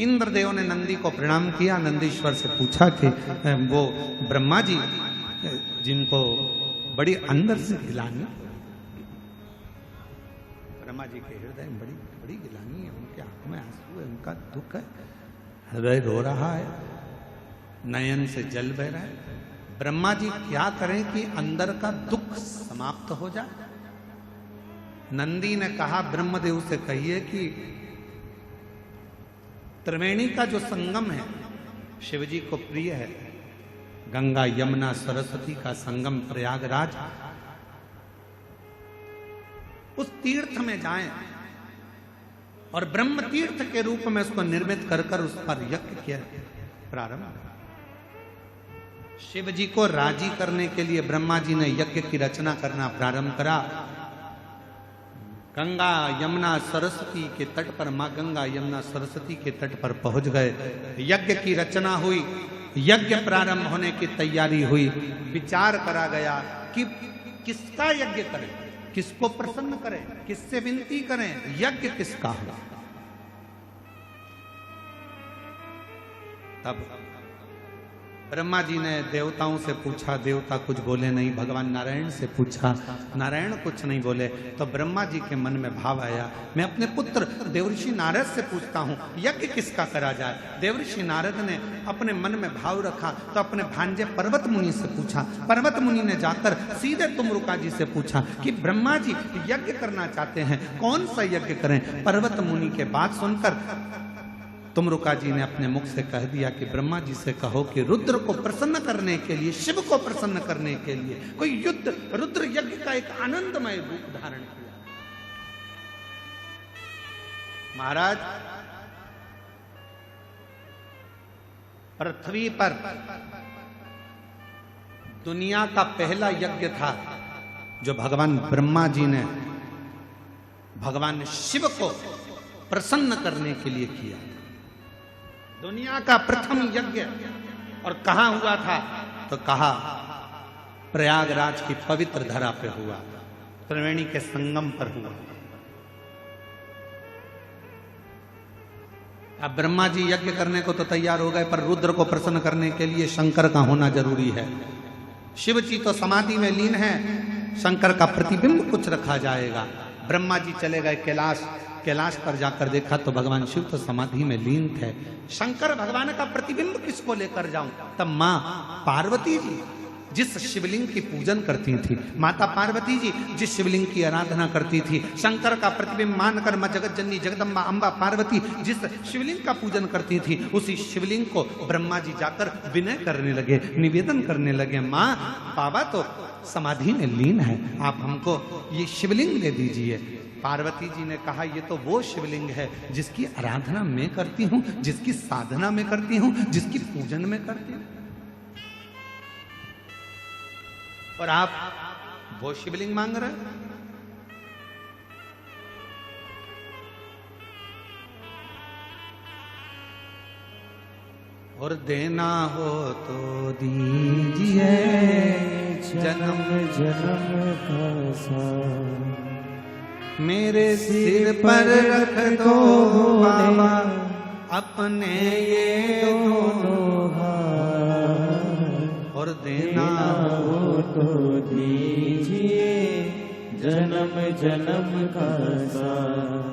इंद्रदेव ने नंदी को प्रणाम किया। नंदीश्वर से पूछा कि वो ब्रह्मा जी जिनको बड़ी अंदर से गिलानी, ब्रह्मा जी के हृदय में बड़ी बड़ी गिलानी है, उनके आंखों में आंसू है, उनका दुख है, हृदय रो रहा है, नयन से जल बह रहा है। ब्रह्मा जी क्या करें कि अंदर का दुख समाप्त हो जाए? नंदी ने कहा ब्रह्मदेव से कहिए कि त्रिवेणी का जो संगम है शिवजी को प्रिय है, गंगा यमुना सरस्वती का संगम प्रयागराज, उस तीर्थ में जाएं और ब्रह्म तीर्थ के रूप में उसको निर्मित कर कर उस पर यज्ञ किया प्रारंभ। शिव जी को राजी करने के लिए ब्रह्मा जी ने यज्ञ की रचना करना प्रारंभ करा। गंगा यमुना सरस्वती के तट पर, मां गंगा यमुना सरस्वती के तट पर पहुंच गए। यज्ञ की रचना हुई, यज्ञ प्रारंभ होने की तैयारी हुई। विचार करा गया कि किसका यज्ञ करें, किसको प्रसन्न करें, किससे विनती करें, यज्ञ किसका हो। तब ब्रह्मा जी ने देवताओं से पूछा, देवता कुछ बोले नहीं। भगवान नारायण से पूछा, नारायण कुछ नहीं बोले। तो ब्रह्मा जी के मन में भाव आया, मैं अपने पुत्र देवऋषि नारद से पूछता हूं यज्ञ किसका करा जाए। देवऋषि नारद ने अपने मन में भाव रखा तो अपने भांजे पर्वत मुनि से पूछा। पर्वत मुनि ने जाकर सीधे तुमरुका जी से पूछा कि ब्रह्मा जी यज्ञ करना चाहते हैं, कौन सा यज्ञ करें। पर्वत मुनि के बात सुनकर तुमरुका जी ने अपने मुख से कह दिया कि ब्रह्मा जी से कहो कि रुद्र को प्रसन्न करने के लिए, शिव को प्रसन्न करने के लिए कोई युद्ध, रुद्र यज्ञ का एक आनंदमय रूप धारण किया। महाराज, पृथ्वी पर दुनिया का पहला यज्ञ था जो भगवान ब्रह्मा जी ने भगवान शिव को प्रसन्न करने के लिए किया। दुनिया का प्रथम यज्ञ, और कहां हुआ था तो कहा प्रयागराज की पवित्र धरा पे हुआ, त्रिवेणी के संगम पर हुआ। अब ब्रह्मा जी यज्ञ करने को तो तैयार हो गए, पर रुद्र को प्रसन्न करने के लिए शंकर का होना जरूरी है। शिव जी तो समाधि में लीन है, शंकर का प्रतिबिंब कुछ रखा जाएगा। ब्रह्मा जी चले गए कैलाश, कैलाश पर जाकर देखा तो भगवान शिव तो समाधि में लीन थे। शंकर भगवान का प्रतिबिंब किसको लेकर जाऊं? तब मां पार्वती जी जिस शिवलिंग की पूजन करती थी, माता पार्वती जी जिस शिवलिंग की आराधना करती थी, शंकर का प्रतिबिंब मानकर मां जगत जननी जगदम्बा अंबा पार्वती जिस शिवलिंग का पूजन करती थी, उसी शिवलिंग को ब्रह्मा जी जाकर विनय करने लगे, निवेदन करने लगे, मां बाबा तो समाधि में लीन है, आप हमको ये शिवलिंग दे दीजिए। पार्वती जी ने कहा ये तो वो शिवलिंग है जिसकी आराधना मैं करती हूं, जिसकी साधना मैं करती हूं, जिसकी पूजन मैं करती हूं, और आप वो शिवलिंग मांग रहे हैं। और देना हो तो दीजिए जन्म जन्म का साथ, मेरे सिर पर रख दो बाबा अपने ये दोनों हाथ, और देना हो तो दीजिए जन्म जन्म का साथ।